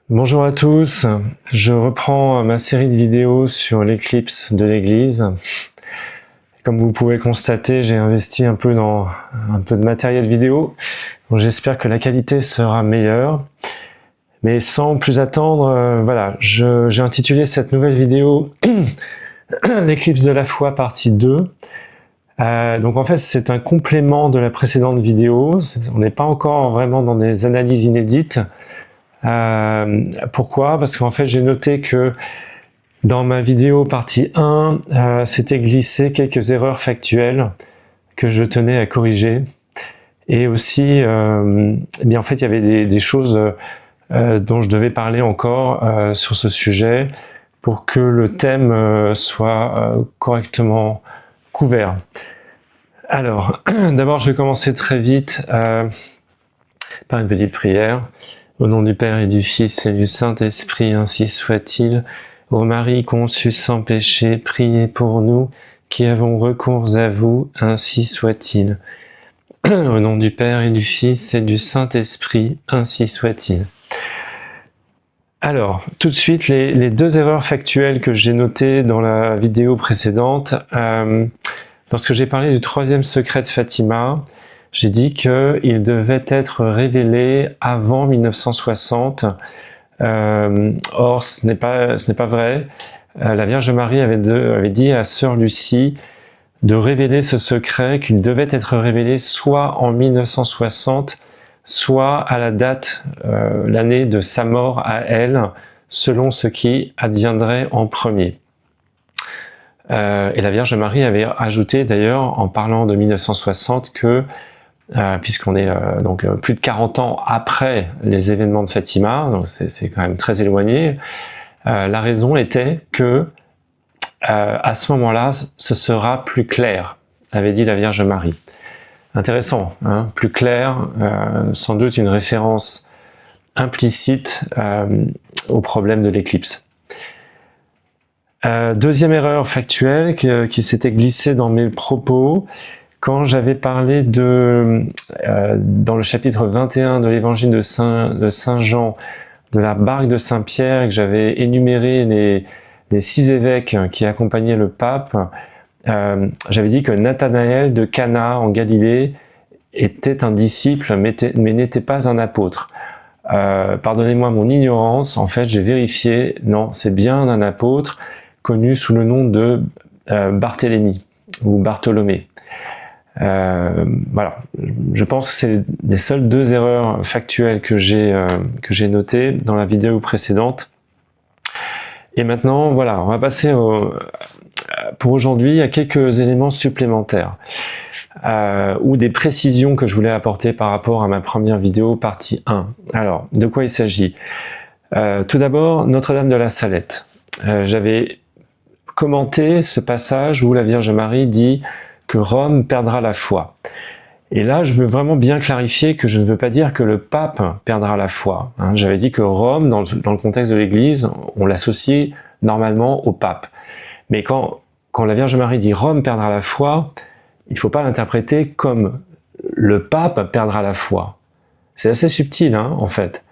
Bonjour à tous, je reprends ma série de vidéos sur l'éclipse de l'Église. Comme vous pouvez le constater, j'ai investi un peu dans un peu de matériel vidéo, donc j'espère que la qualité sera meilleure. Mais sans plus attendre, voilà, j'ai intitulé cette nouvelle vidéo l'éclipse de la foi partie 2. Donc en fait c'est un complément de la précédente vidéo, on n'est pas encore vraiment dans des analyses inédites. Pourquoi? Parce qu'en fait j'ai noté que dans ma vidéo partie 1, c'était glissé quelques erreurs factuelles que je tenais à corriger. Et aussi, eh bien en fait il y avait des choses dont je devais parler encore sur ce sujet pour que le thème soit correctement couvert. Alors, d'abord je vais commencer très vite par une petite prière. Au nom du Père et du Fils et du Saint-Esprit, ainsi soit-il. Ô Marie conçue sans péché, priez pour nous qui avons recours à vous, ainsi soit-il. Au nom du Père et du Fils et du Saint-Esprit, ainsi soit-il. Alors, tout de suite, les deux erreurs factuelles que j'ai notées dans la vidéo précédente. Lorsque j'ai parlé du troisième secret de Fatima, j'ai dit qu'il devait être révélé avant 1960. Or, ce n'est pas vrai. La Vierge Marie avait dit à Sœur Lucie de révéler ce secret, qu'il devait être révélé soit en 1960, soit à la date, l'année de sa mort à elle, selon ce qui adviendrait en premier. Et la Vierge Marie avait ajouté d'ailleurs, en parlant de 1960, que puisqu'on est donc plus de 40 ans après les événements de Fatima, donc c'est quand même très éloigné, la raison était que à ce moment-là, ce sera plus clair, avait dit la Vierge Marie. Intéressant, hein, plus clair, sans doute une référence implicite au problème de l'éclipse. Deuxième erreur factuelle qui s'était glissée dans mes propos, quand j'avais parlé dans le chapitre 21 de l'évangile de Saint Jean, de la barque de Saint-Pierre, et que j'avais énuméré les 6 évêques qui accompagnaient le pape, j'avais dit que Nathanaël de Cana en Galilée était un disciple, mais n'était pas un apôtre. Pardonnez-moi mon ignorance, en fait j'ai vérifié, non, c'est bien un apôtre, connu sous le nom de Barthélemy, ou Bartholomé. Voilà, je pense que c'est les seules 2 erreurs factuelles que j'ai notées dans la vidéo précédente. Et maintenant, voilà, on va passer pour aujourd'hui à quelques éléments supplémentaires ou des précisions que je voulais apporter par rapport à ma première vidéo partie 1. Alors, de quoi il s'agit? Tout d'abord, Notre-Dame de la Salette. J'avais commenté ce passage où la Vierge Marie dit que Rome perdra la foi. Et là, je veux vraiment bien clarifier que je ne veux pas dire que le pape perdra la foi. Hein, j'avais dit que Rome, dans le contexte de l'Église, on l'associe normalement au pape. Mais quand la Vierge Marie dit Rome perdra la foi, il ne faut pas l'interpréter comme le pape perdra la foi. C'est assez subtil, hein, en fait.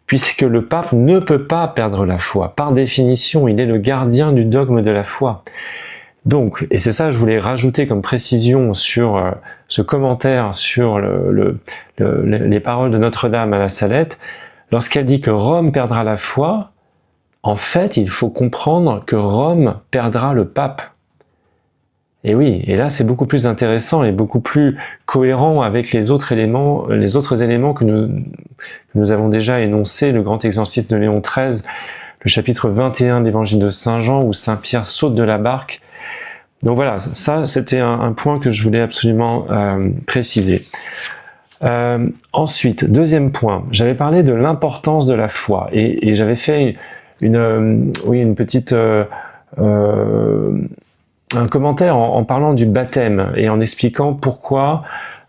Puisque le pape ne peut pas perdre la foi. Par définition, il est le gardien du dogme de la foi. Donc, et c'est ça que je voulais rajouter comme précision sur ce commentaire sur les paroles de Notre-Dame à la Salette, lorsqu'elle dit que Rome perdra la foi, en fait, il faut comprendre que Rome perdra le pape. Et oui, et là c'est beaucoup plus intéressant et beaucoup plus cohérent avec les autres éléments que nous avons déjà énoncés, le grand exorcisme de Léon XIII, le chapitre 21 de l'évangile de Saint Jean, où Saint Pierre saute de la barque. Donc voilà, ça c'était un point que je voulais absolument préciser. Ensuite, deuxième point, j'avais parlé de l'importance de la foi et j'avais fait une petite un commentaire en parlant du baptême et en expliquant pourquoi,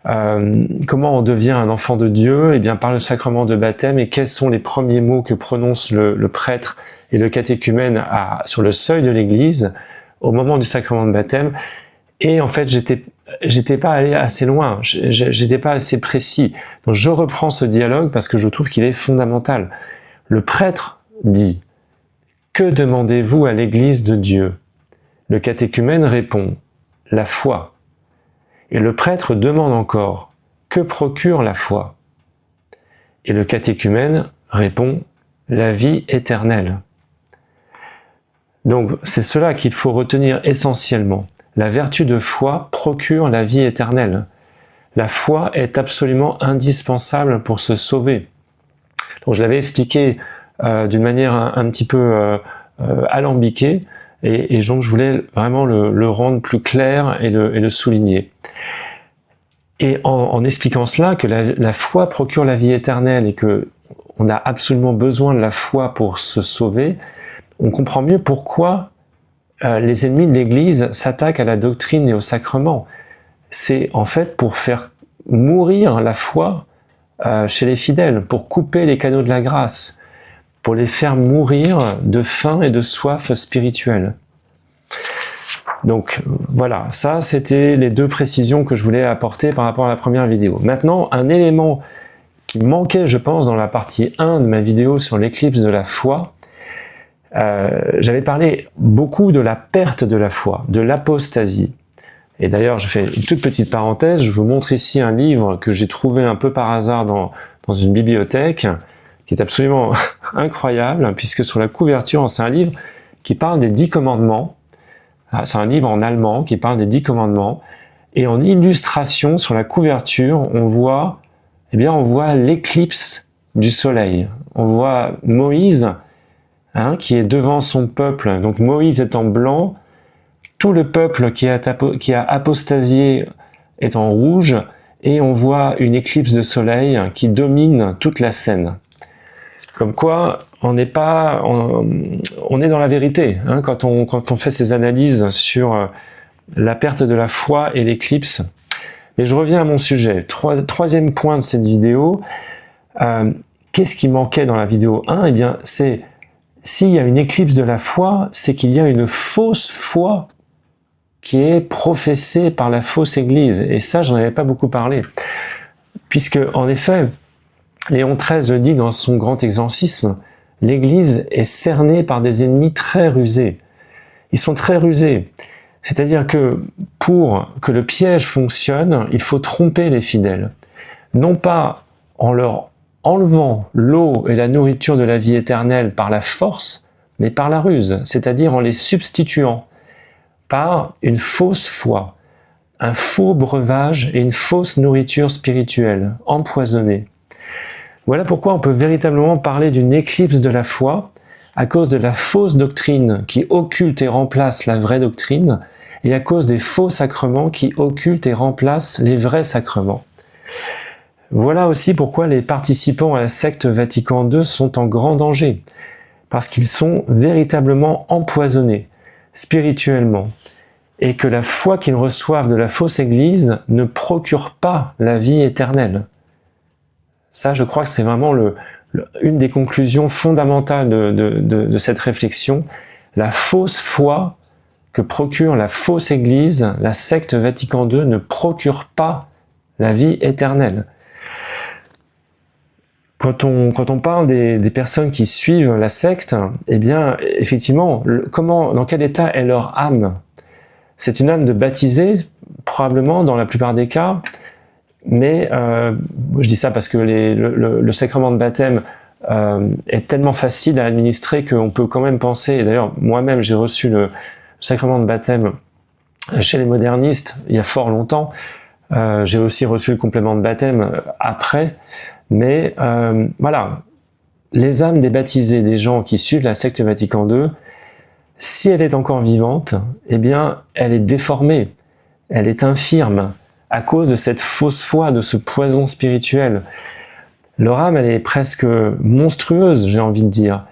comment on devient un enfant de Dieu, et bien par le sacrement de baptême, et quels sont les premiers mots que prononce le prêtre et le catéchumène sur le seuil de l'église au moment du sacrement de baptême. Et en fait, j'étais pas allé assez loin, j'étais pas assez précis. Donc je reprends ce dialogue parce que je trouve qu'il est fondamental. Le prêtre dit: que demandez-vous à l'Église de Dieu? Le catéchumène répond: la foi. Et le prêtre demande encore: que procure la foi? Et le catéchumène répond: la vie éternelle. Donc c'est cela qu'il faut retenir essentiellement. La vertu de foi procure la vie éternelle. La foi est absolument indispensable pour se sauver. Donc je l'avais expliqué d'une manière un petit peu alambiquée, et donc je voulais vraiment le rendre plus clair et le souligner. Et en expliquant cela, que la foi procure la vie éternelle et que on a absolument besoin de la foi pour se sauver, on comprend mieux pourquoi les ennemis de l'Église s'attaquent à la doctrine et au sacrement. C'est en fait pour faire mourir la foi chez les fidèles, pour couper les canaux de la grâce, pour les faire mourir de faim et de soif spirituelle. Donc voilà, ça c'était les deux précisions que je voulais apporter par rapport à la première vidéo. Maintenant, un élément qui manquait, je pense, dans la partie 1 de ma vidéo sur l'éclipse de la foi, j'avais parlé beaucoup de la perte de la foi, de l'apostasie. Et d'ailleurs, je fais une toute petite parenthèse, je vous montre ici un livre que j'ai trouvé un peu par hasard dans une bibliothèque, qui est absolument incroyable, puisque sur la couverture, c'est un livre qui parle des 10 commandements. C'est un livre en allemand qui parle des 10 commandements. Et en illustration, sur la couverture, on voit l'éclipse du soleil. On voit Moïse, qui est devant son peuple. Donc Moïse est en blanc, tout le peuple qui a apostasié est en rouge, et on voit une éclipse de soleil qui domine toute la scène. Comme quoi, on est dans la vérité, quand on fait ces analyses sur la perte de la foi et l'éclipse. Mais je reviens à mon sujet. Troisième point de cette vidéo, qu'est-ce qui manquait dans la vidéo 1? Eh bien, c'est s'il y a une éclipse de la foi, c'est qu'il y a une fausse foi qui est professée par la fausse Église. Et ça, j'en avais pas beaucoup parlé. Puisque, en effet, Léon XIII le dit dans son grand exorcisme, l'Église est cernée par des ennemis très rusés. Ils sont très rusés. C'est-à-dire que pour que le piège fonctionne, il faut tromper les fidèles. Non pas en leur enlevant l'eau et la nourriture de la vie éternelle par la force, mais par la ruse, c'est-à-dire en les substituant par une fausse foi, un faux breuvage et une fausse nourriture spirituelle, empoisonnée. Voilà pourquoi on peut véritablement parler d'une éclipse de la foi à cause de la fausse doctrine qui occulte et remplace la vraie doctrine, et à cause des faux sacrements qui occultent et remplacent les vrais sacrements. Voilà aussi pourquoi les participants à la secte Vatican II sont en grand danger, parce qu'ils sont véritablement empoisonnés, spirituellement, et que la foi qu'ils reçoivent de la fausse Église ne procure pas la vie éternelle. Ça, je crois que c'est vraiment une des conclusions fondamentales de cette réflexion. La fausse foi que procure la fausse Église, la secte Vatican II, ne procure pas la vie éternelle. Quand on parle des personnes qui suivent la secte, eh bien, effectivement, dans quel état est leur âme? C'est une âme de baptisé, probablement dans la plupart des cas, mais je dis ça parce que le sacrement de baptême est tellement facile à administrer qu'on peut quand même penser, et d'ailleurs moi-même j'ai reçu le sacrement de baptême chez les modernistes il y a fort longtemps, j'ai aussi reçu le complément de baptême après, mais voilà, les âmes des baptisés, des gens qui suivent la secte Vatican II, si elle est encore vivante, eh bien elle est déformée, elle est infirme, à cause de cette fausse foi, de ce poison spirituel. Leur âme, elle est presque monstrueuse, j'ai envie de dire,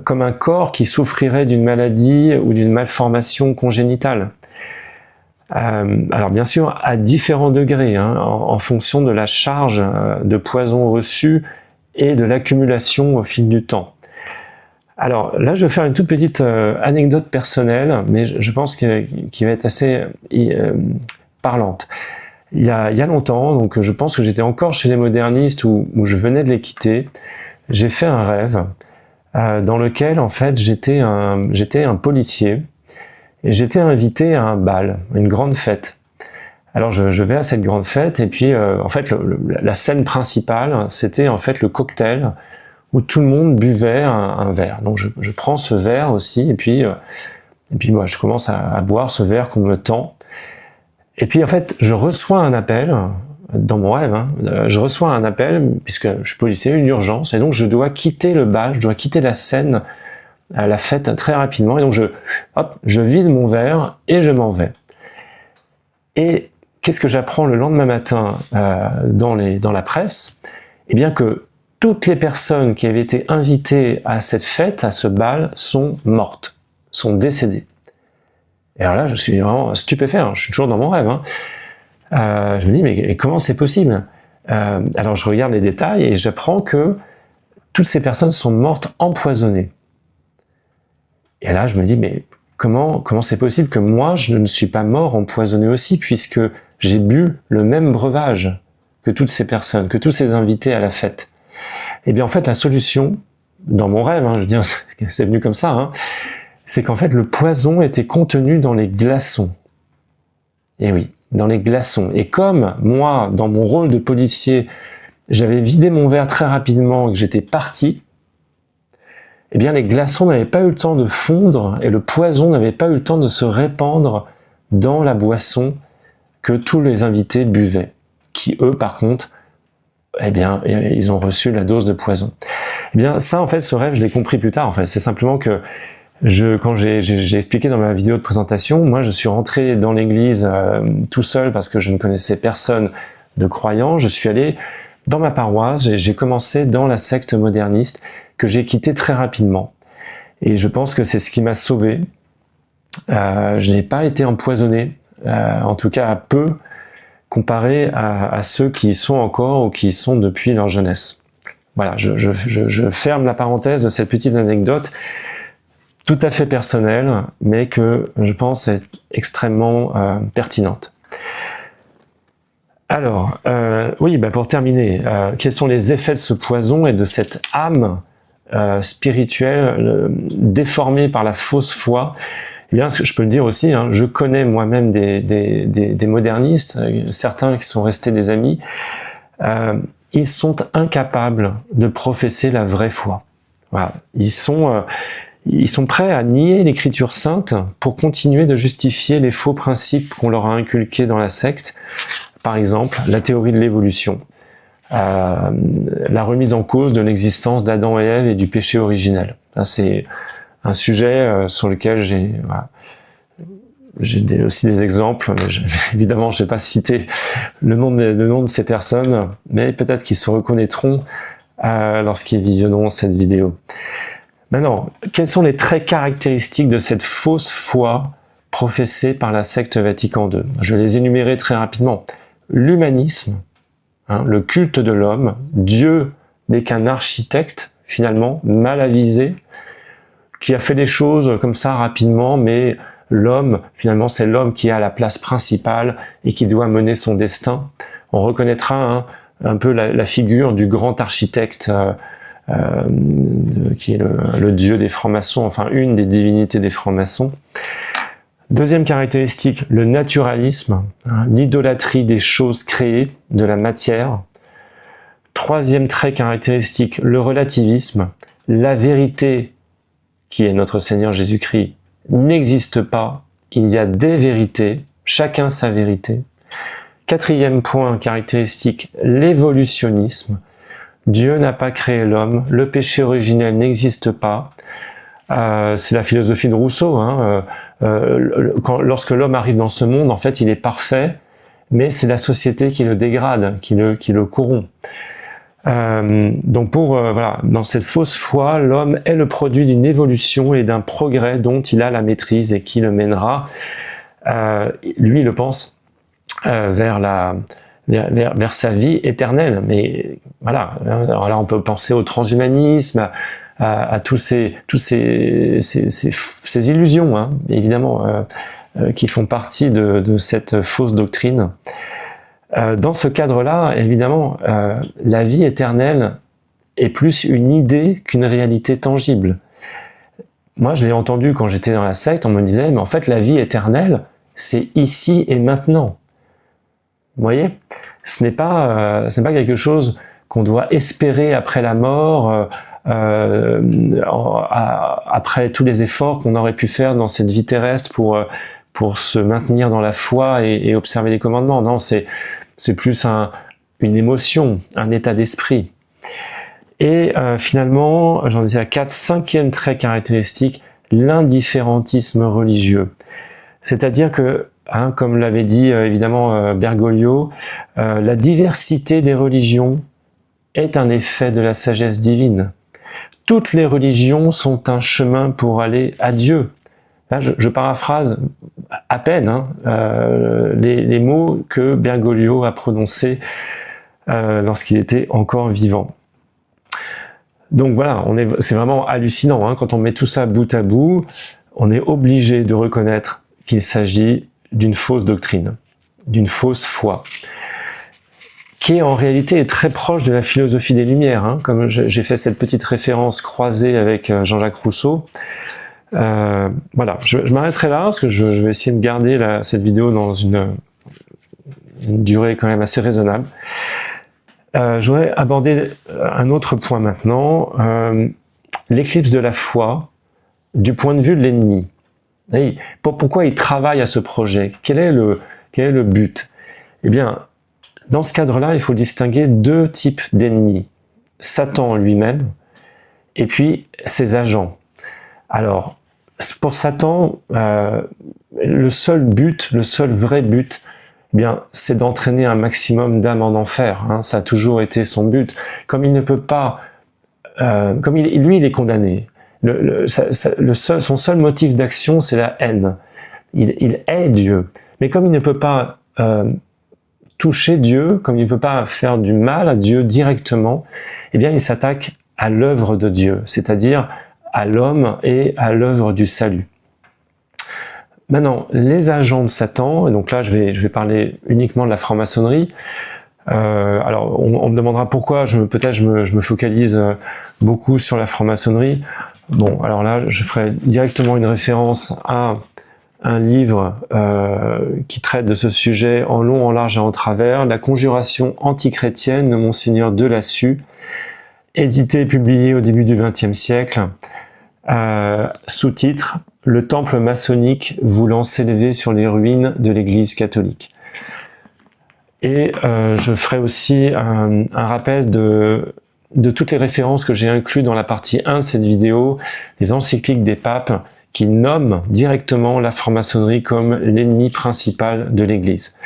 comme un corps qui souffrirait d'une maladie ou d'une malformation congénitale. Alors bien sûr, à différents degrés, en fonction de la charge de poison reçue et de l'accumulation au fil du temps. Alors là, je vais faire une toute petite anecdote personnelle, mais je pense qu'il va être assez parlante. Il y a longtemps, donc je pense que j'étais encore chez les modernistes ou je venais de les quitter, j'ai fait un rêve dans lequel en fait j'étais un policier et j'étais invité à un bal, une grande fête. Alors je vais à cette grande fête et puis en fait la scène principale c'était en fait le cocktail où tout le monde buvait un verre. Donc je prends ce verre aussi et puis moi je commence à boire ce verre qu'on me tend. Et puis en fait je reçois un appel dans mon rêve, hein, je reçois un appel puisque je suis policier, une urgence et donc je dois quitter le bal, je dois quitter la scène, la fête très rapidement et donc je vide mon verre et je m'en vais. Et qu'est-ce que j'apprends le lendemain matin dans la presse? Eh bien que toutes les personnes qui avaient été invitées à cette fête, à ce bal, sont mortes, sont décédées. Et alors là, je suis vraiment stupéfait, hein, je suis toujours dans mon rêve. Hein. Je me dis, mais comment c'est possible? Alors je regarde les détails et j'apprends que toutes ces personnes sont mortes empoisonnées. Et là, je me dis, mais comment c'est possible que moi, je ne suis pas mort empoisonné aussi, puisque j'ai bu le même breuvage que toutes ces personnes, que tous ces invités à la fête? Eh bien, en fait, la solution, dans mon rêve, hein, je veux dire, c'est venu comme ça, hein, c'est qu'en fait, le poison était contenu dans les glaçons. Et oui, dans les glaçons. Et comme moi, dans mon rôle de policier, j'avais vidé mon verre très rapidement et que j'étais parti, eh bien les glaçons n'avaient pas eu le temps de fondre et le poison n'avait pas eu le temps de se répandre dans la boisson que tous les invités buvaient, qui eux par contre, eh bien ils ont reçu la dose de poison. Eh bien ça en fait, ce rêve je l'ai compris plus tard, en fait, c'est simplement que quand j'ai expliqué dans ma vidéo de présentation, moi je suis rentré dans l'église tout seul parce que je ne connaissais personne de croyant, je suis allé dans ma paroisse, j'ai commencé dans la secte moderniste que j'ai quitté très rapidement. Et je pense que c'est ce qui m'a sauvé. Je n'ai pas été empoisonné, en tout cas à peu, comparé à ceux qui y sont encore ou qui y sont depuis leur jeunesse. Voilà, je ferme la parenthèse de cette petite anecdote tout à fait personnelle, mais que je pense est extrêmement pertinente. Alors, oui, pour terminer, quels sont les effets de ce poison et de cette âme spirituelle déformée par la fausse foi? Eh bien, je peux le dire aussi, hein, je connais moi-même des modernistes, certains qui sont restés des amis, ils sont incapables de professer la vraie foi. Voilà. Ils sont prêts à nier l'écriture sainte pour continuer de justifier les faux principes qu'on leur a inculqués dans la secte. Par exemple, la théorie de l'évolution, la remise en cause de l'existence d'Adam et Ève et du péché originel. C'est un sujet sur lequel j'ai aussi des exemples, mais évidemment je ne vais pas citer le nom de ces personnes, mais peut-être qu'ils se reconnaîtront lorsqu'ils visionneront cette vidéo. Maintenant, quels sont les traits caractéristiques de cette fausse foi professée par la secte Vatican II? Je vais les énumérer très rapidement. L'humanisme, hein, le culte de l'homme, Dieu n'est qu'un architecte, finalement, mal avisé, qui a fait des choses comme ça rapidement, mais l'homme, finalement, c'est l'homme qui a la place principale et qui doit mener son destin. On reconnaîtra hein, un peu la figure du grand architecte qui est le dieu des francs-maçons, enfin une des divinités des francs-maçons. Deuxième caractéristique, le naturalisme, hein, l'idolâtrie des choses créées, de la matière. Troisième trait caractéristique, le relativisme, la vérité, qui est notre Seigneur Jésus-Christ, n'existe pas, il y a des vérités, chacun sa vérité. Quatrième point caractéristique, l'évolutionnisme. Dieu n'a pas créé l'homme, le péché originel n'existe pas. C'est la philosophie de Rousseau. Hein. Lorsque l'homme arrive dans ce monde, en fait, il est parfait, mais c'est la société qui le dégrade, qui le corrompt. Donc voilà, dans cette fausse foi, l'homme est le produit d'une évolution et d'un progrès dont il a la maîtrise et qui le mènera, lui le pense, vers sa vie éternelle. Mais voilà, alors là on peut penser au transhumanisme, à tous ces illusions, hein, évidemment, qui font partie de cette fausse doctrine. Dans ce cadre-là, évidemment, la vie éternelle est plus une idée qu'une réalité tangible. Moi, je l'ai entendu quand j'étais dans la secte, on me disait, mais en fait, la vie éternelle, c'est ici et maintenant. Vous voyez, ce n'est pas quelque chose qu'on doit espérer après la mort, après tous les efforts qu'on aurait pu faire dans cette vie terrestre pour se maintenir dans la foi et observer les commandements. Non, c'est plus une émotion, un état d'esprit. Et finalement, j'en étais à 5e trait caractéristique, l'indifférentisme religieux. C'est-à-dire que, comme l'avait dit évidemment Bergoglio, la diversité des religions est un effet de la sagesse divine. Toutes les religions sont un chemin pour aller à Dieu. Là, je paraphrase à peine les mots que Bergoglio a prononcés lorsqu'il était encore vivant. Donc voilà, c'est vraiment hallucinant. Quand on met tout ça bout à bout, on est obligé de reconnaître qu'il s'agit d'une fausse doctrine, d'une fausse foi, qui en réalité est très proche de la philosophie des Lumières. Comme j'ai fait cette petite référence croisée avec Jean-Jacques Rousseau. Voilà, je m'arrêterai là, parce que je vais essayer de garder cette vidéo dans une durée quand même assez raisonnable. Je voudrais aborder un autre point maintenant, l'éclipse de la foi du point de vue de l'ennemi. Pourquoi il travaille à ce projet? Quel est le but? Eh bien, dans ce cadre-là, il faut distinguer deux types d'ennemis. Satan lui-même, et puis ses agents. Alors, pour Satan, le seul vrai but, bien, c'est d'entraîner un maximum d'âmes en enfer. Ça a toujours été son but. Comme il ne peut pas, lui, il est condamné. Son seul motif d'action, c'est la haine. Il hait Dieu. Mais comme il ne peut pas toucher Dieu, comme il ne peut pas faire du mal à Dieu directement, eh bien, il s'attaque à l'œuvre de Dieu, c'est-à-dire à l'homme et à l'œuvre du salut. Maintenant, les agents de Satan, et donc là je vais parler uniquement de la franc-maçonnerie. Alors on me demandera pourquoi peut-être je me focalise beaucoup sur la franc-maçonnerie. Bon, alors là je ferai directement une référence à un livre qui traite de ce sujet en long, en large et en travers, La conjuration antichrétienne de Monseigneur Delassus, édité et publié au début du XXe siècle, sous-titre « Le temple maçonnique voulant s'élever sur les ruines de l'Église catholique ». Et je ferai aussi un rappel de toutes les références que j'ai incluses dans la partie 1 de cette vidéo, les encycliques des papes qui nomment directement la franc-maçonnerie comme l'ennemi principal de l'Église.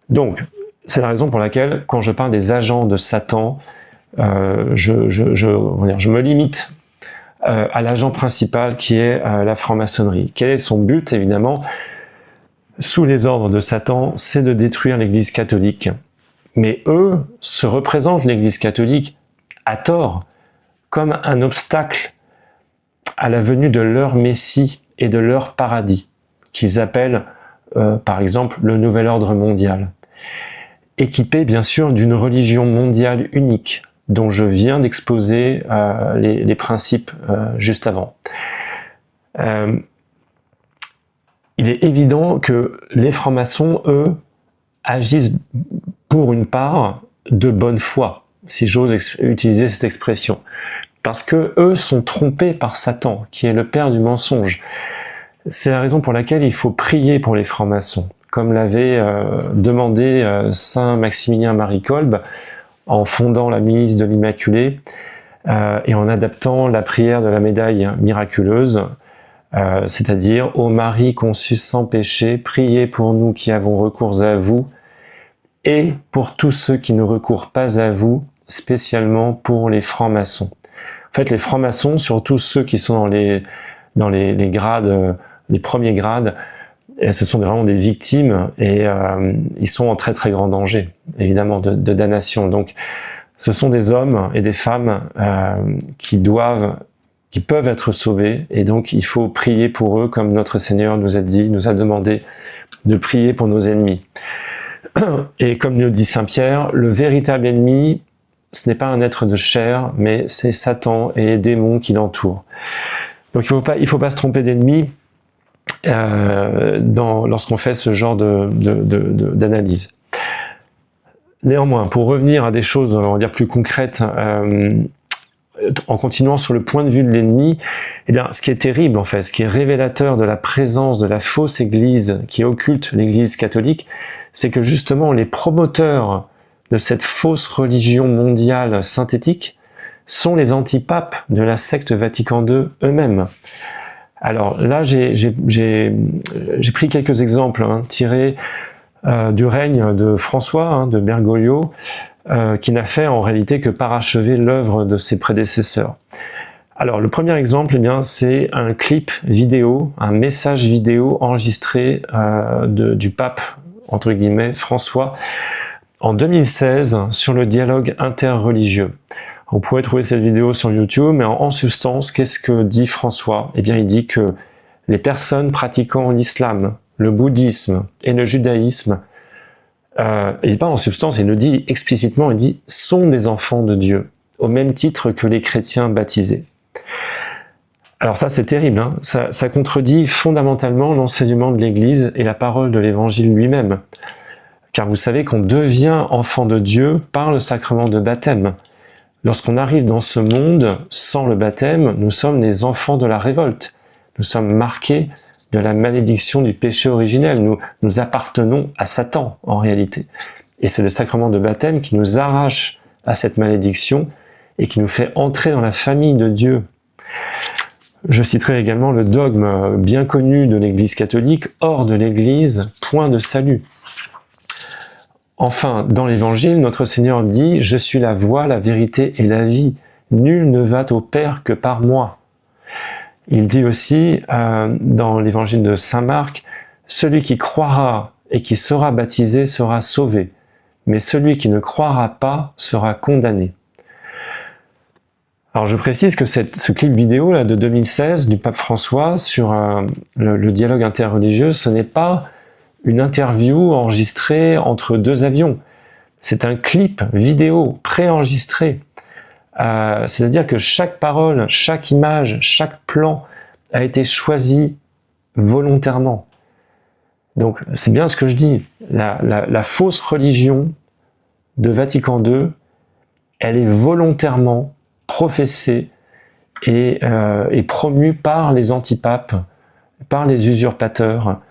Donc, c'est la raison pour laquelle, quand je parle des agents de Satan, je me limite à l'agent principal qui est la franc-maçonnerie. Quel est son but, évidemment? Sous les ordres de Satan, c'est de détruire l'Église catholique. Mais eux se représentent l'Église catholique à tort, comme un obstacle à la venue de leur Messie et de leur paradis, qu'ils appellent par exemple le nouvel ordre mondial, équipé bien sûr d'une religion mondiale unique, dont je viens d'exposer les principes juste avant. Il est évident que les francs-maçons, eux, agissent pour une part de bonne foi, si j'ose utiliser cette expression, parce que eux sont trompés par Satan, qui est le père du mensonge. C'est la raison pour laquelle il faut prier pour les francs-maçons, comme l'avait demandé Saint Maximilien Marie Kolb en fondant la milice de l'Immaculée et en adaptant la prière de la médaille miraculeuse, c'est-à-dire « Ô Marie conçue sans péché, priez pour nous qui avons recours à vous et pour tous ceux qui ne recourent pas à vous, spécialement pour les francs-maçons. » En fait, les francs-maçons, surtout ceux qui sont dans les grades, les premiers grades, et ce sont vraiment des victimes et ils sont en très très grand danger, évidemment, de damnation. Donc, ce sont des hommes et des femmes qui peuvent être sauvés, et donc il faut prier pour eux, comme notre Seigneur nous a demandé de prier pour nos ennemis. Et comme le dit Saint Pierre, le véritable ennemi ce n'est pas un être de chair, mais c'est Satan et les démons qui l'entourent. Donc il faut pas se tromper d'ennemi lorsqu'on fait ce genre d'analyse. Néanmoins, pour revenir à des choses, on va dire, plus concrètes, en continuant sur le point de vue de l'ennemi, eh bien, ce qui est terrible en fait, ce qui est révélateur de la présence de la fausse Église qui occulte l'Église catholique, c'est que justement les promoteurs de cette fausse religion mondiale synthétique sont les antipapes de la secte Vatican II eux-mêmes. Alors là, j'ai pris quelques exemples tirés du règne de François, de Bergoglio, qui n'a fait en réalité que parachever l'œuvre de ses prédécesseurs. Alors le premier exemple, eh bien, c'est un clip vidéo, un message vidéo enregistré du pape, entre guillemets, François, en 2016 sur le dialogue interreligieux. On pourrait trouver cette vidéo sur YouTube, mais en substance, qu'est-ce que dit François? Eh bien, il dit que les personnes pratiquant l'islam, le bouddhisme et le judaïsme, il dit pas en substance, il le dit explicitement, il dit « sont des enfants de Dieu », au même titre que les chrétiens baptisés. Alors ça, c'est terrible, hein, ça contredit fondamentalement l'enseignement de l'Église et la parole de l'Évangile lui-même. Car vous savez qu'on devient enfant de Dieu par le sacrement de baptême. Lorsqu'on arrive dans ce monde sans le baptême, nous sommes les enfants de la révolte. Nous sommes marqués de la malédiction du péché originel. Nous appartenons à Satan, en réalité. Et c'est le sacrement de baptême qui nous arrache à cette malédiction et qui nous fait entrer dans la famille de Dieu. Je citerai également le dogme bien connu de l'Église catholique, hors de l'Église, point de salut. Enfin, dans l'Évangile, notre Seigneur dit « Je suis la voie, la vérité et la vie. Nul ne va au Père que par moi. » Il dit aussi dans l'Évangile de Saint Marc « Celui qui croira et qui sera baptisé sera sauvé, mais celui qui ne croira pas sera condamné. » Alors je précise que ce clip vidéo là, de 2016 du pape François sur le dialogue interreligieux, ce n'est pas une interview enregistrée entre deux avions. C'est un clip vidéo préenregistré. C'est-à-dire que chaque parole, chaque image, chaque plan a été choisi volontairement. Donc c'est bien ce que je dis. La fausse religion de Vatican II, elle est volontairement professée et promue par les antipapes, par les usurpateurs,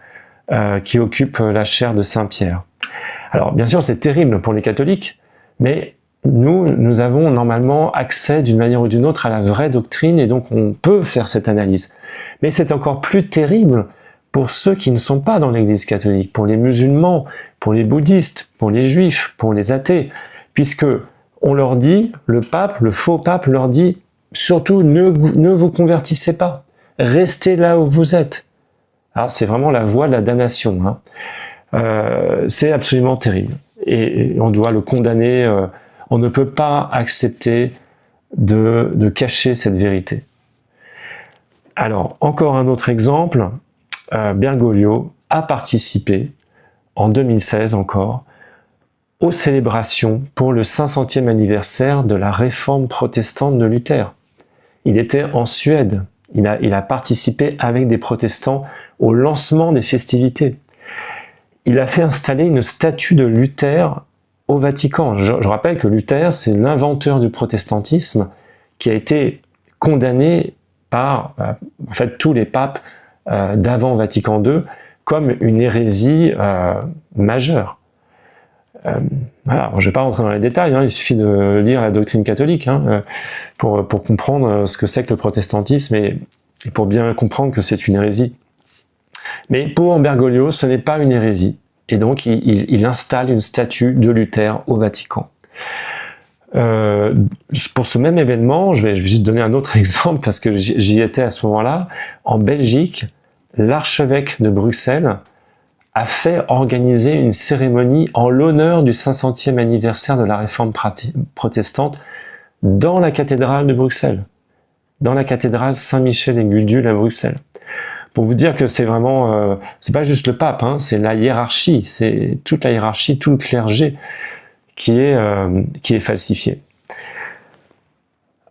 qui occupent la chaire de Saint-Pierre. Alors bien sûr c'est terrible pour les catholiques, mais nous avons normalement accès d'une manière ou d'une autre à la vraie doctrine et donc on peut faire cette analyse. Mais c'est encore plus terrible pour ceux qui ne sont pas dans l'Église catholique, pour les musulmans, pour les bouddhistes, pour les juifs, pour les athées, puisque on leur dit, le pape, le faux pape leur dit, surtout ne vous convertissez pas, restez là où vous êtes. Alors c'est vraiment la voie de la damnation. C'est absolument terrible. Et on doit le condamner. On ne peut pas accepter de cacher cette vérité. Alors, encore un autre exemple. Bergoglio a participé, en 2016 encore, aux célébrations pour le 500e anniversaire de la réforme protestante de Luther. Il était en Suède. Il a participé avec des protestants au lancement des festivités. Il a fait installer une statue de Luther au Vatican. Je rappelle que Luther, c'est l'inventeur du protestantisme qui a été condamné par en fait, tous les papes d'avant Vatican II comme une hérésie majeure. Voilà, je ne vais pas rentrer dans les détails, il suffit de lire la doctrine catholique pour comprendre ce que c'est que le protestantisme et pour bien comprendre que c'est une hérésie. Mais pour Bergoglio, ce n'est pas une hérésie. Et donc, il installe une statue de Luther au Vatican. Pour ce même événement, je vais juste donner un autre exemple parce que j'y étais à ce moment-là. En Belgique, l'archevêque de Bruxelles a fait organiser une cérémonie en l'honneur du 500e anniversaire de la réforme protestante dans la cathédrale de Bruxelles, dans la cathédrale Saint-Michel et Gudule à Bruxelles. Pour vous dire que c'est vraiment, c'est pas juste le pape, c'est la hiérarchie, c'est toute la hiérarchie, tout le clergé qui est falsifié.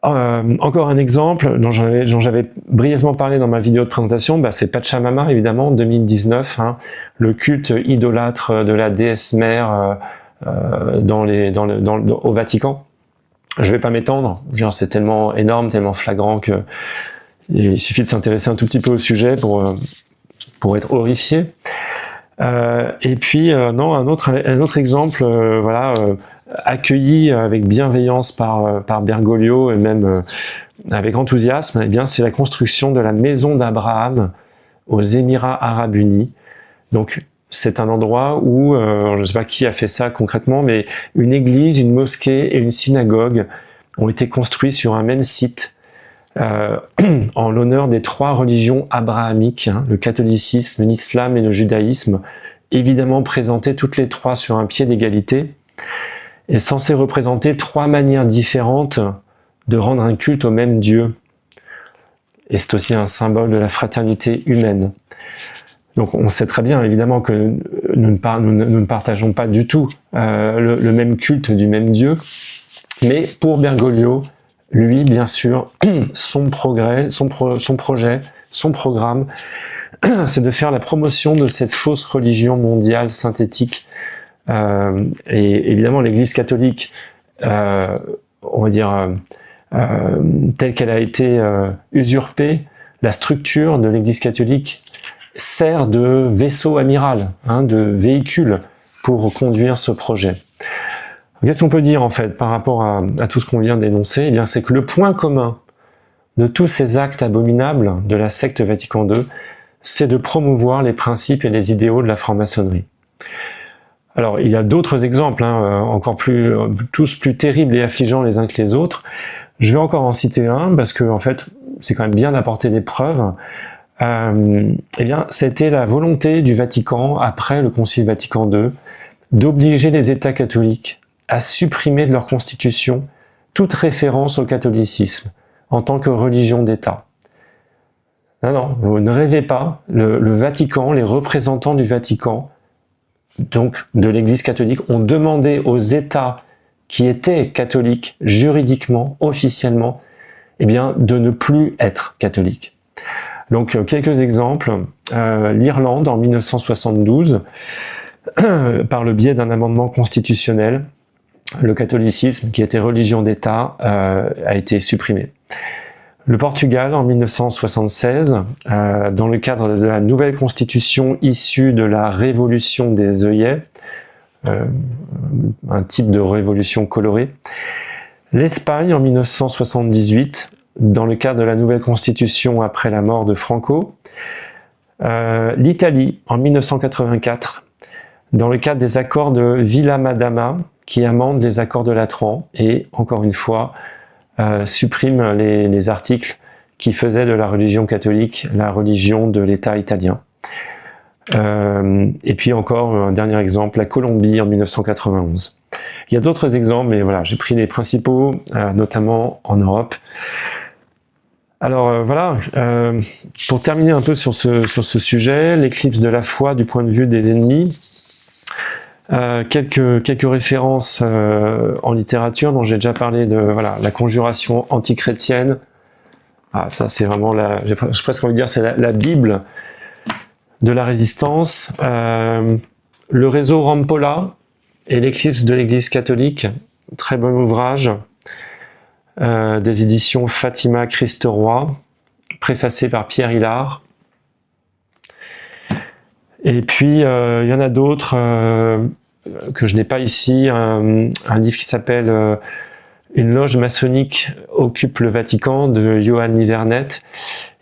Encore un exemple dont j'avais brièvement parlé dans ma vidéo de présentation, c'est Pachamama, évidemment, 2019, hein, le culte idolâtre de la déesse mère au Vatican. Je vais pas m'étendre, c'est tellement énorme, tellement flagrant que il suffit de s'intéresser un tout petit peu au sujet pour être horrifié. Et puis non, un autre exemple, accueilli avec bienveillance par Bergoglio et même avec enthousiasme, eh bien c'est la construction de la maison d'Abraham aux Émirats Arabes Unis. Donc c'est un endroit où, je ne sais pas qui a fait ça concrètement, mais une église, une mosquée et une synagogue ont été construits sur un même site en l'honneur des 3 religions abrahamiques, hein, le catholicisme, l'islam et le judaïsme, évidemment présentées toutes les 3 sur un pied d'égalité, et censées représenter 3 manières différentes de rendre un culte au même Dieu. Et c'est aussi un symbole de la fraternité humaine. Donc on sait très bien évidemment que nous ne partageons pas du tout le même culte du même Dieu, mais pour Bergoglio, lui bien sûr, son projet, son programme, c'est de faire la promotion de cette fausse religion mondiale synthétique. Et évidemment l'Église catholique, on va dire, telle qu'elle a été usurpée, la structure de l'Église catholique sert de vaisseau amiral, hein, de véhicule pour conduire ce projet. Qu'est-ce qu'on peut dire en fait par rapport à tout ce qu'on vient d'énoncer? Eh bien, c'est que le point commun de tous ces actes abominables de la secte Vatican II, c'est de promouvoir les principes et les idéaux de la franc-maçonnerie. Alors, il y a d'autres exemples, hein, encore tous plus terribles et affligeants les uns que les autres. Je vais encore en citer un parce que en fait, c'est quand même bien d'apporter des preuves. Eh bien, c'était la volonté du Vatican, après le Concile Vatican II, d'obliger les États catholiques à supprimer de leur constitution toute référence au catholicisme en tant que religion d'État. Non, vous ne rêvez pas, le Vatican, les représentants du Vatican, donc de l'Église catholique, ont demandé aux États qui étaient catholiques juridiquement, officiellement, eh bien, de ne plus être catholiques. Donc, quelques exemples. L'Irlande, en 1972, par le biais d'un amendement constitutionnel, le catholicisme, qui était religion d'État, a été supprimé. Le Portugal, en 1976, dans le cadre de la nouvelle constitution issue de la révolution des œillets, un type de révolution colorée. L'Espagne, en 1978, dans le cadre de la nouvelle constitution après la mort de Franco. L'Italie, en 1984, dans le cadre des accords de Villa Madama, qui amendent les accords de Latran et, encore une fois, supprime les articles qui faisaient de la religion catholique la religion de l'État italien. Et puis encore un dernier exemple, la Colombie en 1991. Il y a d'autres exemples, mais voilà, j'ai pris les principaux, notamment en Europe. Alors voilà, pour terminer un peu sur ce sujet, l'éclipse de la foi du point de vue des ennemis, quelques références en littérature dont j'ai déjà parlé de la conjuration antichrétienne. Ah, ça c'est vraiment j'ai presque envie de dire c'est la Bible de la résistance. Le réseau Rampolla et l'éclipse de l'Église catholique, très bon ouvrage des éditions Fatima Christ Roi, préfacé par Pierre Hillard. Et puis, il y en a d'autres que je n'ai pas ici, un livre qui s'appelle Une loge maçonnique occupe le Vatican de Johann Niverneth.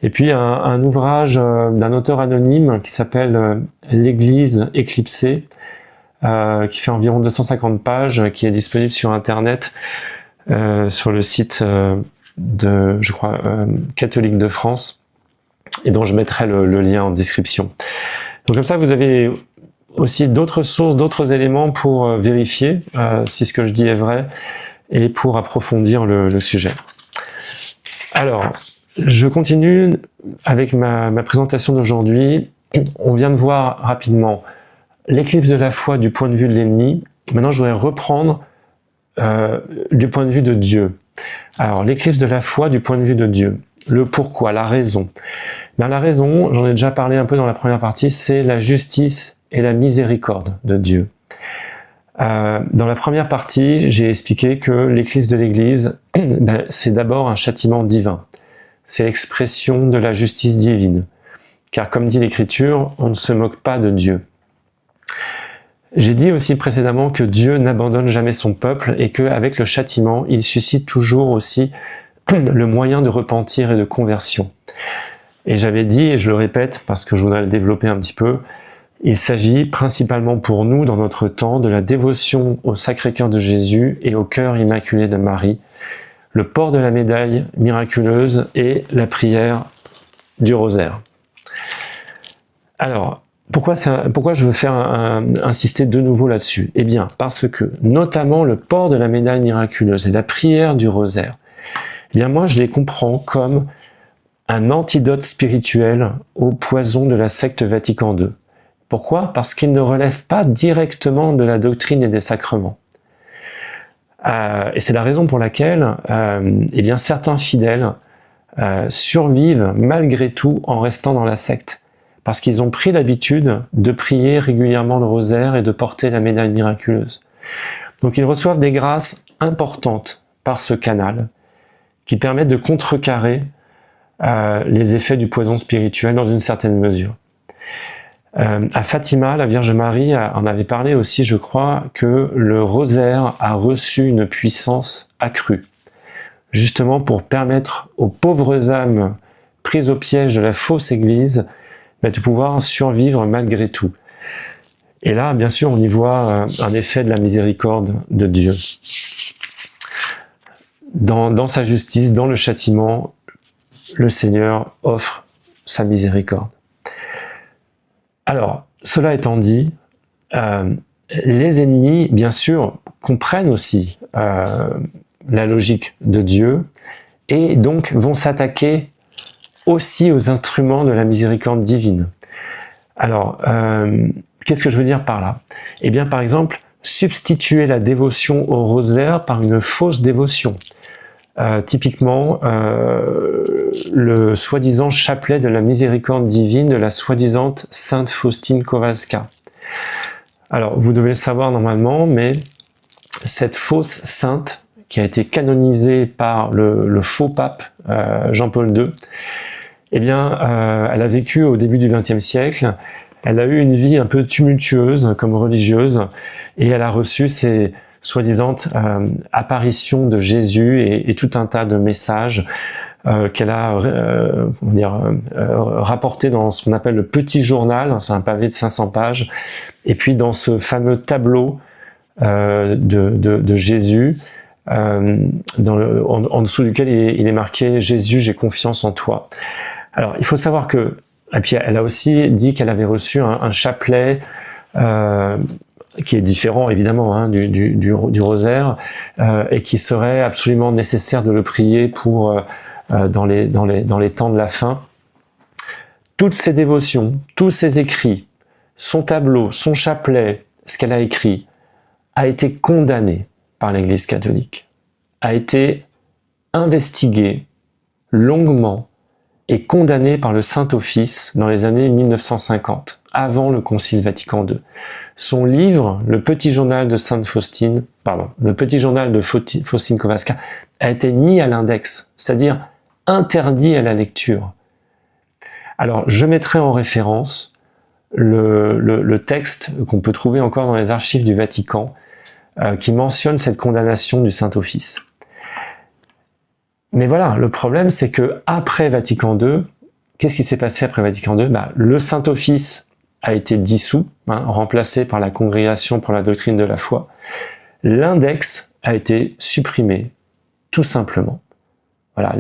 Et puis, un ouvrage d'un auteur anonyme qui s'appelle L'Église éclipsée, qui fait environ 250 pages, qui est disponible sur Internet, sur le site de, je crois, Catholique de France, et dont je mettrai le lien en description. Donc comme ça, vous avez aussi d'autres sources, d'autres éléments pour vérifier si ce que je dis est vrai et pour approfondir le sujet. Alors, je continue avec ma présentation d'aujourd'hui. On vient de voir rapidement l'éclipse de la foi du point de vue de l'ennemi. Maintenant, je voudrais reprendre du point de vue de Dieu. Alors, l'éclipse de la foi du point de vue de Dieu. Le pourquoi, la raison. Bien, la raison, j'en ai déjà parlé un peu dans la première partie, c'est la justice et la miséricorde de Dieu. Dans la première partie, j'ai expliqué que l'éclipse de l'Église, c'est d'abord un châtiment divin. C'est l'expression de la justice divine. Car comme dit l'Écriture, on ne se moque pas de Dieu. J'ai dit aussi précédemment que Dieu n'abandonne jamais son peuple et qu'avec le châtiment, il suscite toujours aussi le moyen de repentir et de conversion. Et j'avais dit, et je le répète parce que je voudrais le développer un petit peu, il s'agit principalement pour nous, dans notre temps, de la dévotion au Sacré-Cœur de Jésus et au cœur immaculé de Marie, le port de la médaille miraculeuse et la prière du rosaire. Alors, pourquoi je veux faire insister de nouveau là-dessus? Eh bien, parce que, notamment, le port de la médaille miraculeuse et la prière du rosaire, eh bien moi, je les comprends comme un antidote spirituel au poison de la secte Vatican II. Pourquoi? Parce qu'il ne relève pas directement de la doctrine et des sacrements. Et c'est la raison pour laquelle eh bien, certains fidèles survivent malgré tout en restant dans la secte. Parce qu'ils ont pris l'habitude de prier régulièrement le rosaire et de porter la médaille miraculeuse. Donc ils reçoivent des grâces importantes par ce canal qui permettent de contrecarrer les effets du poison spirituel dans une certaine mesure. À Fatima, la Vierge Marie en avait parlé aussi, je crois, que le rosaire a reçu une puissance accrue, justement pour permettre aux pauvres âmes prises au piège de la fausse Église de pouvoir survivre malgré tout. Et là, bien sûr, on y voit un effet de la miséricorde de Dieu. Dans sa justice, dans le châtiment, le Seigneur offre sa miséricorde. Alors, cela étant dit, les ennemis, bien sûr, comprennent aussi la logique de Dieu et donc vont s'attaquer aussi aux instruments de la miséricorde divine. Alors, qu'est-ce que je veux dire par là? Eh bien, par exemple, substituer la dévotion au rosaire par une fausse dévotion. Typiquement, le soi-disant chapelet de la miséricorde divine de la soi-disant Sainte Faustine Kowalska. Alors, vous devez le savoir normalement, mais cette fausse sainte, qui a été canonisée par le faux pape Jean-Paul II, eh bien, elle a vécu au début du XXe siècle, elle a eu une vie un peu tumultueuse comme religieuse, et elle a reçu ces soi-disant apparitions de Jésus et tout un tas de messages qu'elle a rapportés dans ce qu'on appelle le petit journal, c'est un pavé de 500 pages, et puis dans ce fameux tableau de Jésus, en dessous duquel il est marqué « Jésus, j'ai confiance en toi ». Alors, il faut savoir que, et puis elle a aussi dit qu'elle avait reçu un chapelet qui est différent évidemment hein, du rosaire et qui serait absolument nécessaire de le prier pour dans les temps de la fin. Toutes ces dévotions, tous ces écrits, son tableau, son chapelet, ce qu'elle a écrit, a été condamné par l'Église catholique, a été investigué longuement et condamné par le Saint-Office dans les années 1950, avant le Concile Vatican II. Son livre, le Petit Journal de Sainte Faustine, le Petit Journal de Faustine Kowalska, a été mis à l'index, c'est-à-dire interdit à la lecture. Alors, je mettrai en référence le texte qu'on peut trouver encore dans les archives du Vatican, qui mentionne cette condamnation du Saint-Office. Mais voilà, le problème c'est que après Vatican II, qu'est-ce qui s'est passé après Vatican II? Le Saint-Office a été dissous, remplacé par la Congrégation pour la doctrine de la foi. L'index a été supprimé, tout simplement. Voilà,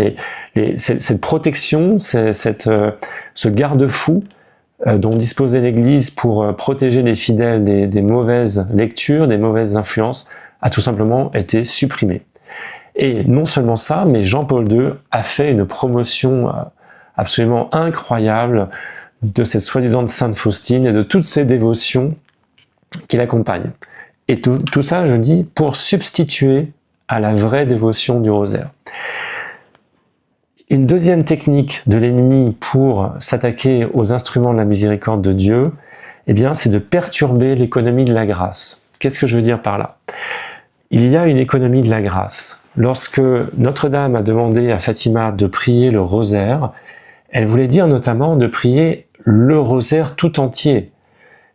cette protection, ce garde-fou dont disposait l'Église pour protéger les fidèles des mauvaises lectures, des mauvaises influences, a tout simplement été supprimé. Et non seulement ça, mais Jean-Paul II a fait une promotion absolument incroyable de cette soi-disant Sainte Faustine et de toutes ces dévotions qui l'accompagnent. Et tout ça, je dis, pour substituer à la vraie dévotion du rosaire. Une deuxième technique de l'ennemi pour s'attaquer aux instruments de la miséricorde de Dieu, eh bien, c'est de perturber l'économie de la grâce. Qu'est-ce que je veux dire par là? Il y a une économie de la grâce. Lorsque Notre-Dame a demandé à Fatima de prier le rosaire, elle voulait dire notamment de prier le rosaire tout entier,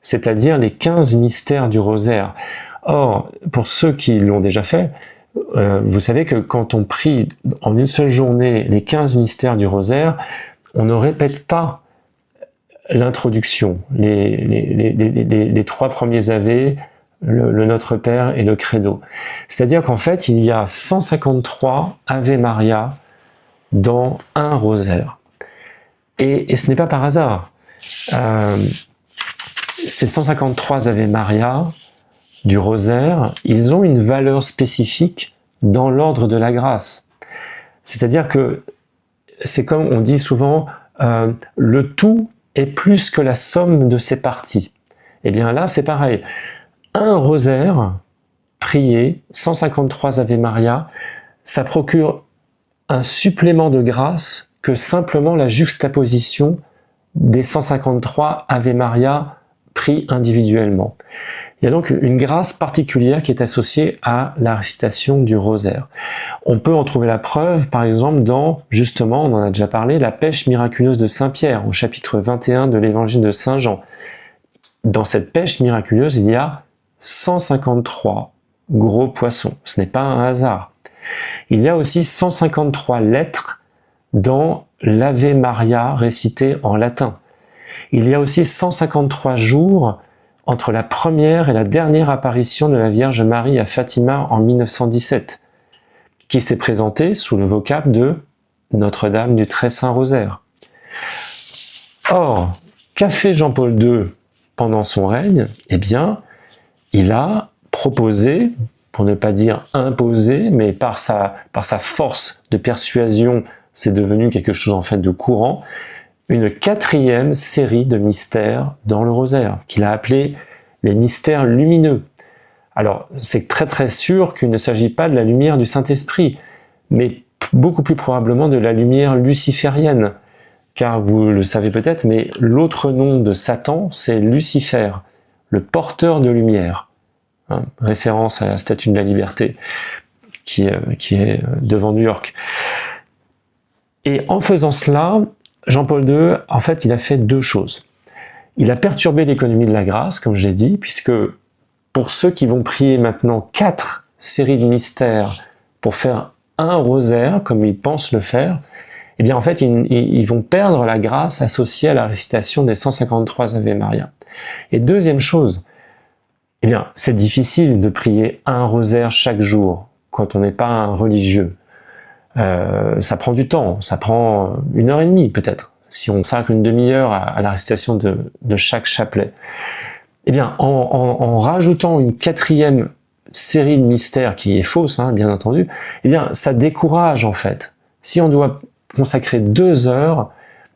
c'est-à-dire les 15 mystères du rosaire. Or, pour ceux qui l'ont déjà fait, vous savez que quand on prie en une seule journée les 15 mystères du rosaire, on ne répète pas l'introduction, les 3 premiers Ave, le Notre Père et le Credo. C'est-à-dire qu'en fait, il y a 153 Ave Maria dans un rosaire. Et ce n'est pas par hasard. Ces 153 Ave Maria du rosaire, ils ont une valeur spécifique dans l'ordre de la grâce. C'est-à-dire que c'est comme on dit souvent, le tout est plus que la somme de ses parties. Et bien là, c'est pareil. Un rosaire prié, 153 Ave Maria, ça procure un supplément de grâce que simplement la juxtaposition des 153 Ave Maria pris individuellement. Il y a donc une grâce particulière qui est associée à la récitation du rosaire. On peut en trouver la preuve, par exemple, dans, justement, on en a déjà parlé, la pêche miraculeuse de Saint-Pierre, au chapitre 21 de l'évangile de Saint-Jean. Dans cette pêche miraculeuse, il y a 153 gros poissons. Ce n'est pas un hasard. Il y a aussi 153 lettres dans l'Ave Maria récité en latin. Il y a aussi 153 jours entre la première et la dernière apparition de la Vierge Marie à Fatima en 1917, qui s'est présentée sous le vocable de Notre-Dame du Très Saint Rosaire. Or, qu'a fait Jean-Paul II pendant son règne? Eh bien, il a proposé, pour ne pas dire imposé, mais par sa force de persuasion, c'est devenu quelque chose en fait de courant, une 4e série de mystères dans le rosaire, qu'il a appelé les mystères lumineux. Alors, c'est très très sûr qu'il ne s'agit pas de la lumière du Saint-Esprit, mais beaucoup plus probablement de la lumière luciférienne, car vous le savez peut-être, mais l'autre nom de Satan, c'est Lucifer, le porteur de lumière, hein, référence à la Statue de la Liberté, qui est devant New York. Et en faisant cela, Jean-Paul II, en fait, il a fait 2 choses. Il a perturbé l'économie de la grâce, comme j'ai dit, puisque pour ceux qui vont prier maintenant 4 séries de mystères pour faire un rosaire, comme ils pensent le faire, eh bien en fait, ils vont perdre la grâce associée à la récitation des 153 Ave Maria. Et deuxième chose, eh bien, c'est difficile de prier un rosaire chaque jour quand on n'est pas un religieux. Ça prend du temps, ça prend 1h30 peut-être, si on consacre une demi-heure à la récitation de chaque chapelet. Eh bien, en rajoutant une 4e série de mystères qui est fausse, hein, bien entendu, eh bien, ça décourage en fait. Si on doit consacrer 2 heures,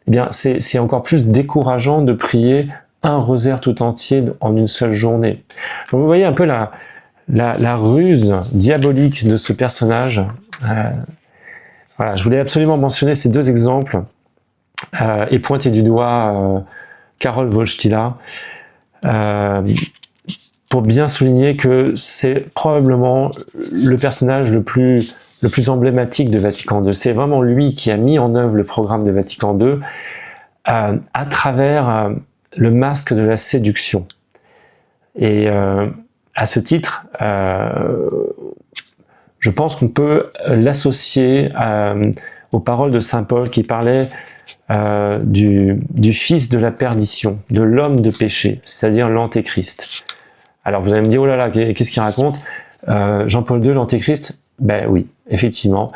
eh bien, c'est encore plus décourageant de prier un rosaire tout entier en une seule journée. Donc vous voyez un peu la ruse diabolique de ce personnage. Voilà, je voulais absolument mentionner ces 2 exemples et pointer du doigt Karol Wojtyła pour bien souligner que c'est probablement le personnage le plus emblématique de Vatican II. C'est vraiment lui qui a mis en œuvre le programme de Vatican II à travers le masque de la séduction. Et à ce titre, je pense qu'on peut l'associer aux paroles de saint Paul qui parlait du fils de la perdition, de l'homme de péché, c'est-à-dire l'antéchrist. Alors vous allez me dire, oh là là, qu'est-ce qu'il raconte? Jean-Paul II, l'antéchrist? Ben oui, effectivement.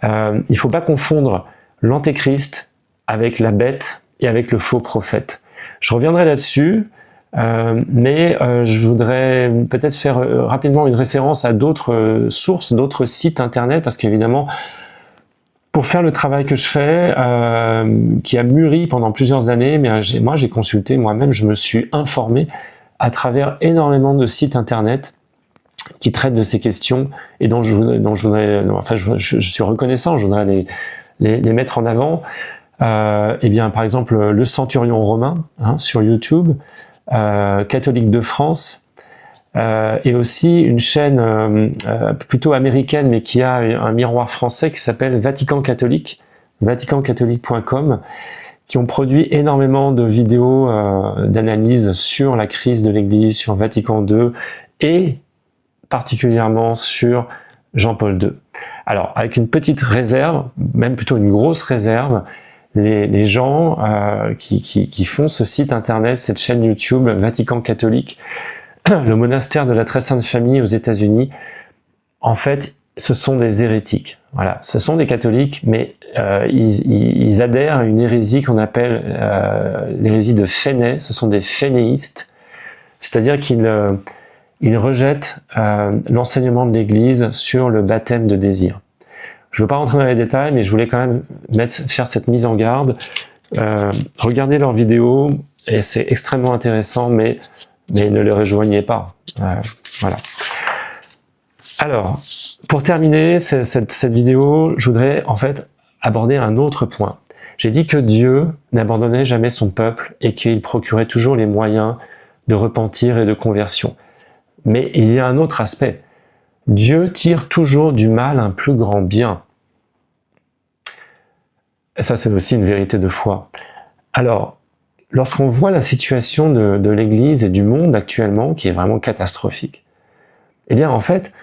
Il ne faut pas confondre l'antéchrist avec la bête et avec le faux prophète. Je reviendrai là-dessus, mais je voudrais peut-être faire rapidement une référence à d'autres sources, d'autres sites internet, parce qu'évidemment, pour faire le travail que je fais, qui a mûri pendant plusieurs années, mais moi j'ai consulté moi-même, je me suis informé à travers énormément de sites internet, qui traitent de ces questions et dont je suis reconnaissant, je voudrais les mettre en avant. Eh bien, par exemple, le Centurion romain, hein, sur YouTube, Catholique de France, et aussi une chaîne plutôt américaine, mais qui a un miroir français qui s'appelle Vatican Catholique, vaticancatholique.com, qui ont produit énormément de vidéos d'analyse sur la crise de l'Église, sur Vatican II, et particulièrement sur Jean-Paul II. Alors, avec une petite réserve, même plutôt une grosse réserve, les gens qui font ce site internet, cette chaîne YouTube, Vatican Catholique, le monastère de la Très Sainte Famille aux États-Unis, en fait, ce sont des hérétiques. Voilà, ce sont des catholiques, mais ils adhèrent à une hérésie qu'on appelle l'hérésie de Fenay. Ce sont des fénéistes, c'est-à-dire qu'ils rejettent l'enseignement de l'Église sur le baptême de désir. Je ne veux pas rentrer dans les détails, mais je voulais quand même faire cette mise en garde. Regardez leurs vidéos, et c'est extrêmement intéressant, mais ne les rejoignez pas. Voilà. Alors, pour terminer cette vidéo, je voudrais en fait aborder un autre point. J'ai dit que Dieu n'abandonnait jamais son peuple et qu'il procurait toujours les moyens de repentir et de conversion. Mais il y a un autre aspect. Dieu tire toujours du mal un plus grand bien. Et ça, c'est aussi une vérité de foi. Alors, lorsqu'on voit la situation de l'Église et du monde actuellement, qui est vraiment catastrophique, eh bien, en fait,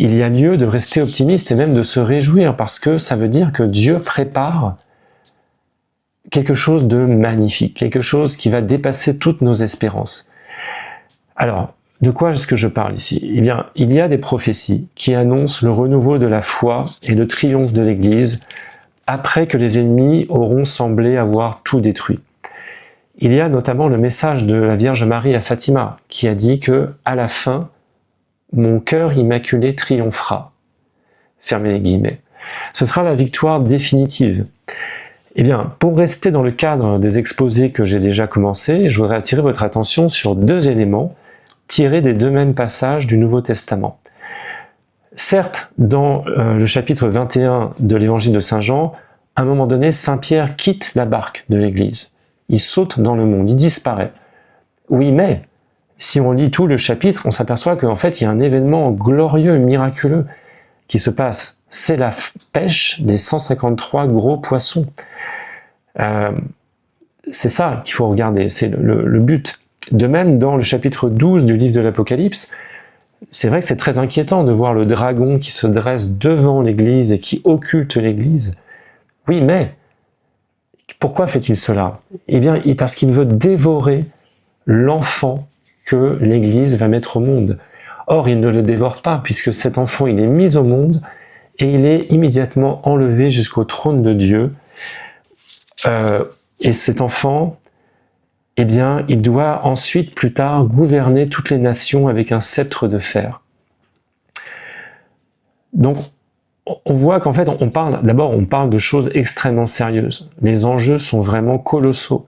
il y a lieu de rester optimiste et même de se réjouir, parce que ça veut dire que Dieu prépare quelque chose de magnifique, quelque chose qui va dépasser toutes nos espérances. Alors, de quoi est-ce que je parle ici? Eh bien, il y a des prophéties qui annoncent le renouveau de la foi et le triomphe de l'Église après que les ennemis auront semblé avoir tout détruit. Il y a notamment le message de la Vierge Marie à Fatima, qui a dit que, à la fin, mon cœur immaculé triomphera. Fermez les guillemets. Ce sera la victoire définitive. Eh bien, pour rester dans le cadre des exposés que j'ai déjà commencé, je voudrais attirer votre attention sur deux éléments tirés des deux mêmes passages du Nouveau Testament. Certes, dans le chapitre 21 de l'Évangile de Saint Jean, à un moment donné, Saint Pierre quitte la barque de l'Église. Il saute dans le monde, il disparaît. Oui, mais si on lit tout le chapitre, on s'aperçoit qu'en fait, il y a un événement glorieux, miraculeux qui se passe. C'est la pêche des 153 gros poissons. C'est ça qu'il faut regarder, c'est le but. De même, dans le chapitre 12 du livre de l'Apocalypse, c'est vrai que c'est très inquiétant de voir le dragon qui se dresse devant l'Église et qui occulte l'Église. Oui, mais pourquoi fait-il cela? Eh bien, parce qu'il veut dévorer l'enfant que l'Église va mettre au monde. Or, il ne le dévore pas, puisque cet enfant, il est mis au monde et il est immédiatement enlevé jusqu'au trône de Dieu. Et cet enfant, eh bien, il doit ensuite, plus tard, gouverner toutes les nations avec un sceptre de fer. Donc, on voit qu'en fait, on parle de choses extrêmement sérieuses. Les enjeux sont vraiment colossaux.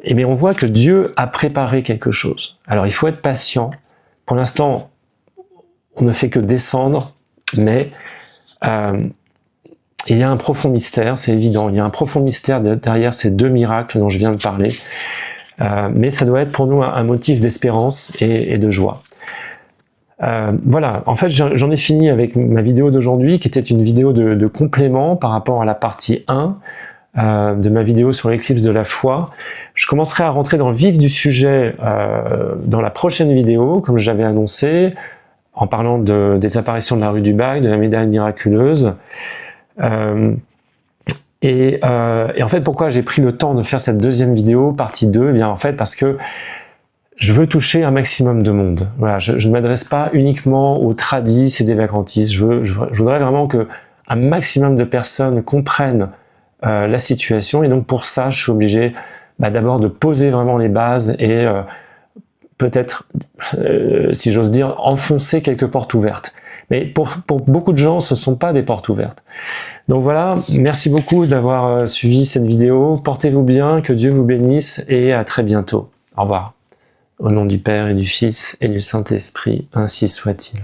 Et bien, on voit que Dieu a préparé quelque chose. Alors, il faut être patient. Pour l'instant, on ne fait que descendre, mais il y a un profond mystère, c'est évident. Il y a un profond mystère derrière ces deux miracles dont je viens de parler. Mais ça doit être pour nous un motif d'espérance et de joie. Voilà, en fait j'en ai fini avec ma vidéo d'aujourd'hui, qui était une vidéo de complément par rapport à la partie 1 de ma vidéo sur l'éclipse de la foi. Je commencerai à rentrer dans le vif du sujet dans la prochaine vidéo, comme j'avais annoncé, en parlant des apparitions de la rue du Bac, de la médaille miraculeuse. Et en fait, pourquoi j'ai pris le temps de faire cette deuxième vidéo, partie 2? Eh bien, en fait, parce que je veux toucher un maximum de monde. Voilà, je ne m'adresse pas uniquement aux tradis et des vacantistes. Je voudrais vraiment que un maximum de personnes comprennent la situation. Et donc, pour ça, je suis obligé d'abord de poser vraiment les bases et peut-être, si j'ose dire, enfoncer quelques portes ouvertes. Mais pour beaucoup de gens, ce ne sont pas des portes ouvertes. Donc voilà, merci beaucoup d'avoir suivi cette vidéo. Portez-vous bien, que Dieu vous bénisse et à très bientôt. Au revoir. Au nom du Père et du Fils et du Saint-Esprit, ainsi soit-il.